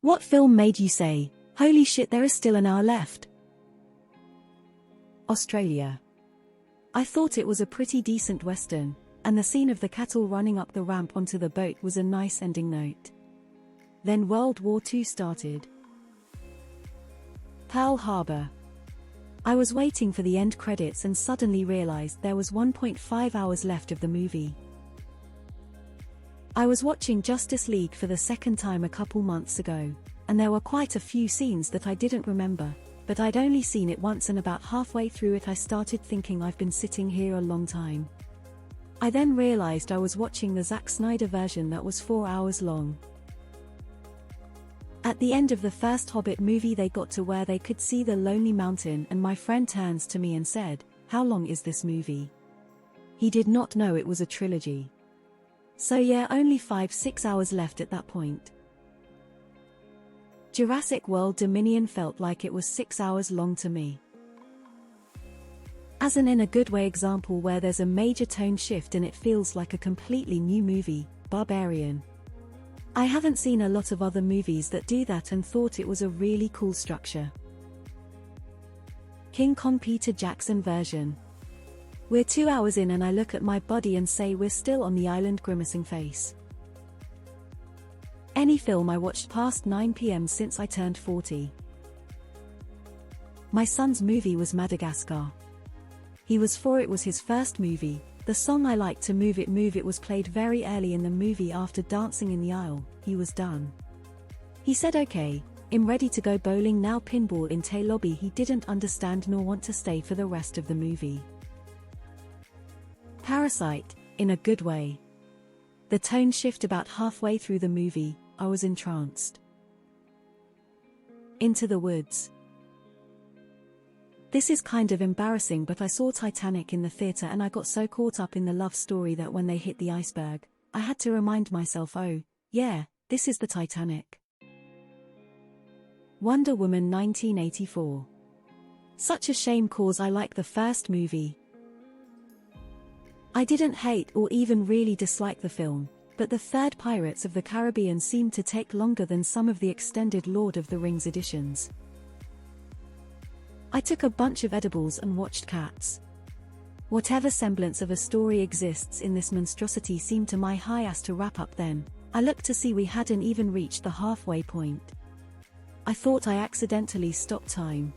What film made you say, "Holy shit, there is still an hour left"? Australia. I thought it was a pretty decent western, and the scene of the cattle running up the ramp onto the boat was a nice ending note. Then World War II started. Pearl Harbor. I was waiting for the end credits and suddenly realized there was 1.5 hours left of the movie. I was watching Justice League for the second time a couple months ago, and there were quite a few scenes that I didn't remember, but I'd only seen it once, and about halfway through it I started thinking I've been sitting here a long time. I then realized I was watching the Zack Snyder version that was 4 hours long. At the end of the first Hobbit movie they got to where they could see the Lonely Mountain, and my friend turns to me and said, "How long is this movie?" He did not know it was a trilogy. So yeah, only 5-6 hours left at that point. Jurassic World Dominion felt like it was 6 hours long to me. As an in a good way example where there's a major tone shift and it feels like a completely new movie, Barbarian. I haven't seen a lot of other movies that do that and thought it was a really cool structure. King Kong Peter Jackson version. We're 2 hours in and I look at my body and say we're still on the island, grimacing face. Any film I watched past 9 p.m. since I turned 40. My son's movie was Madagascar. He was 4, it was his first movie. The song I Like to Move It was played very early in the movie. After dancing in the aisle, he was done. He said, "Okay, I'm ready to go bowling now." Pinball in Tay lobby. He didn't understand nor want to stay for the rest of the movie. Parasite, in a good way. The tone shift about halfway through the movie, I was entranced. Into the Woods. This is kind of embarrassing, but I saw Titanic in the theater and I got so caught up in the love story that when they hit the iceberg, I had to remind myself, oh, yeah, this is the Titanic. Wonder Woman 1984. Such a shame, cause I like the first movie. I didn't hate or even really dislike the film, but the third Pirates of the Caribbean seemed to take longer than some of the extended Lord of the Rings editions. I took a bunch of edibles and watched Cats. Whatever semblance of a story exists in this monstrosity seemed to my high ass to wrap up then. I looked to see we hadn't even reached the halfway point. I thought I accidentally stopped time.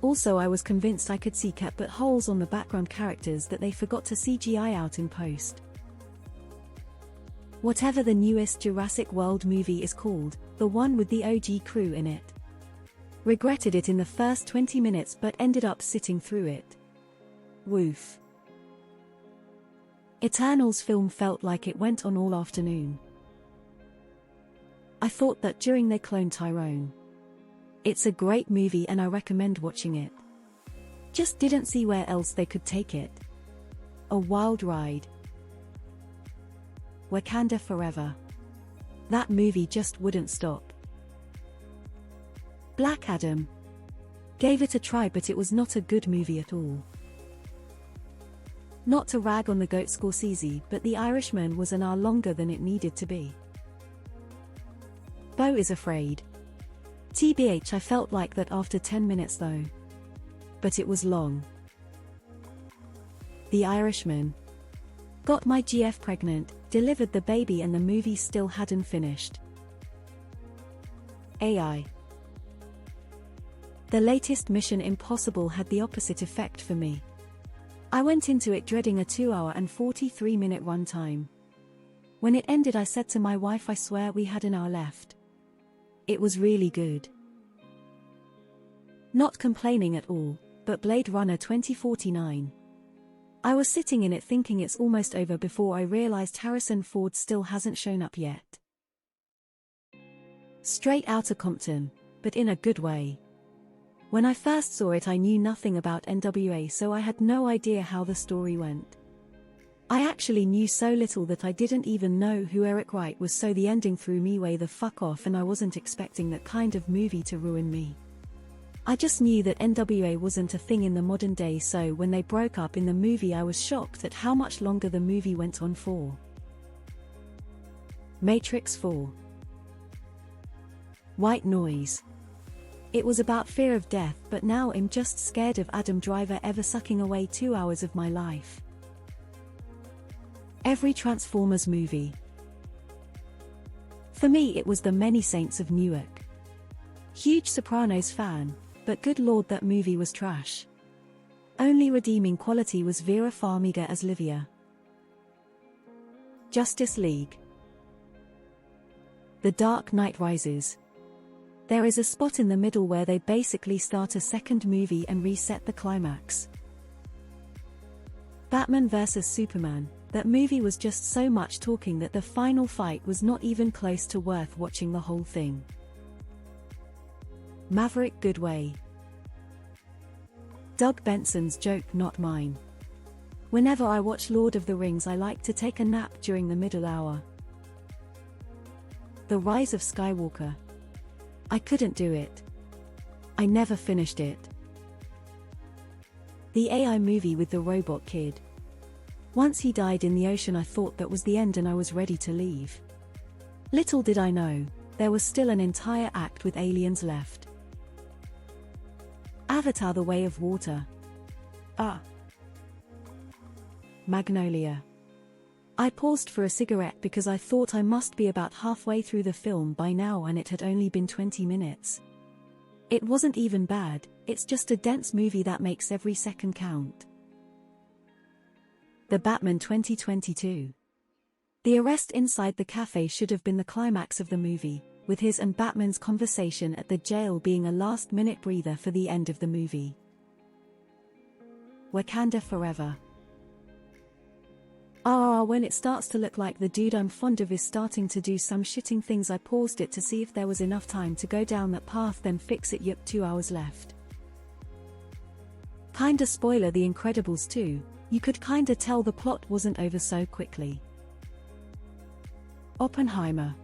Also, I was convinced I could see cat but holes on the background characters that they forgot to CGI out in post. Whatever the newest Jurassic World movie is called, the one with the OG crew in it. Regretted it in the first 20 minutes but ended up sitting through it. Woof. Eternals film felt like it went on all afternoon. I thought that during they cloned Tyrone. It's a great movie and I recommend watching it. Just didn't see where else they could take it. A wild ride. Wakanda Forever. That movie just wouldn't stop. Black Adam. Gave it a try but it was not a good movie at all. Not to rag on the GOAT Scorsese, but The Irishman was an hour longer than it needed to be. Beau is Afraid. TBH, I felt like that after 10 minutes though. But it was long. The Irishman. Got my GF pregnant, delivered the baby and the movie still hadn't finished. AI. The latest Mission Impossible had the opposite effect for me. I went into it dreading a 2-hour and 43-minute runtime. When it ended I said to my wife, I swear we had an hour left. It was really good. Not complaining at all, but Blade Runner 2049. I was sitting in it thinking it's almost over before I realized Harrison Ford still hasn't shown up yet. Straight Outta Compton, but in a good way. When I first saw it I knew nothing about NWA, so I had no idea how the story went. I actually knew so little that I didn't even know who Eric Wright was, so the ending threw me way the fuck off and I wasn't expecting that kind of movie to ruin me. I just knew that NWA wasn't a thing in the modern day, so when they broke up in the movie I was shocked at how much longer the movie went on for. Matrix 4. White noise. It was about fear of death, but now I'm just scared of Adam Driver ever sucking away 2 hours of my life. Every Transformers movie. For me it was The Many Saints of Newark. Huge Sopranos fan, but good lord that movie was trash. Only redeeming quality was Vera Farmiga as Livia. Justice League. The Dark Knight Rises. There is a spot in the middle where they basically start a second movie and reset the climax. Batman vs Superman. That movie was just so much talking that the final fight was not even close to worth watching the whole thing. Maverick Goodway. Doug Benson's joke, not mine. Whenever I watch Lord of the Rings I like to take a nap during the middle hour. The Rise of Skywalker. I couldn't do it. I never finished it. The AI movie with the robot kid. Once he died in the ocean I thought that was the end and I was ready to leave. Little did I know, there was still an entire act with aliens left. Avatar: The Way of Water. Magnolia. I paused for a cigarette because I thought I must be about halfway through the film by now and it had only been 20 minutes. It wasn't even bad, it's just a dense movie that makes every second count. The Batman 2022. The arrest inside the cafe should have been the climax of the movie, with his and Batman's conversation at the jail being a last-minute breather for the end of the movie. Wakanda Forever. When it starts to look like the dude I'm fond of is starting to do some shitting things, I paused it to see if there was enough time to go down that path, then fix it. Yep, 2 hours left. Kinda spoiler The Incredibles 2, you could kinda tell the plot wasn't over so quickly. Oppenheimer.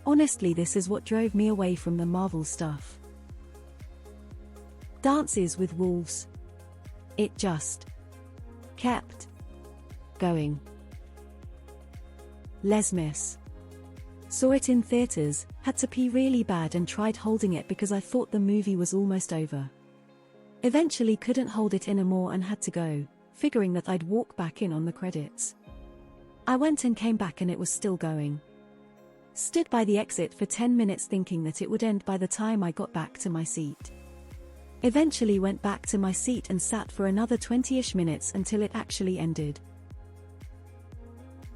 Honestly, this is what drove me away from the Marvel stuff. Dances with Wolves. It just kept going. Les Mis. Saw it in theaters, had to pee really bad and tried holding it because I thought the movie was almost over. Eventually couldn't hold it anymore and had to go, figuring that I'd walk back in on the credits. I went and came back and it was still going. Stood by the exit for 10 minutes thinking that it would end by the time I got back to my seat. Eventually went back to my seat and sat for another 20-ish minutes until it actually ended.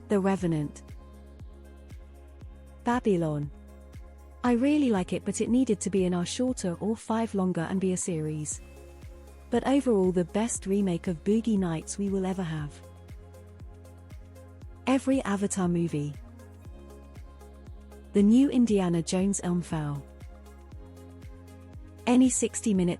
The Revenant. Babylon. I really like it, but it needed to be an hour shorter or 5 longer and be a series. But overall the best remake of Boogie Nights we will ever have. Every Avatar movie. The new Indiana Jones Elm Fowl. Any 60-minute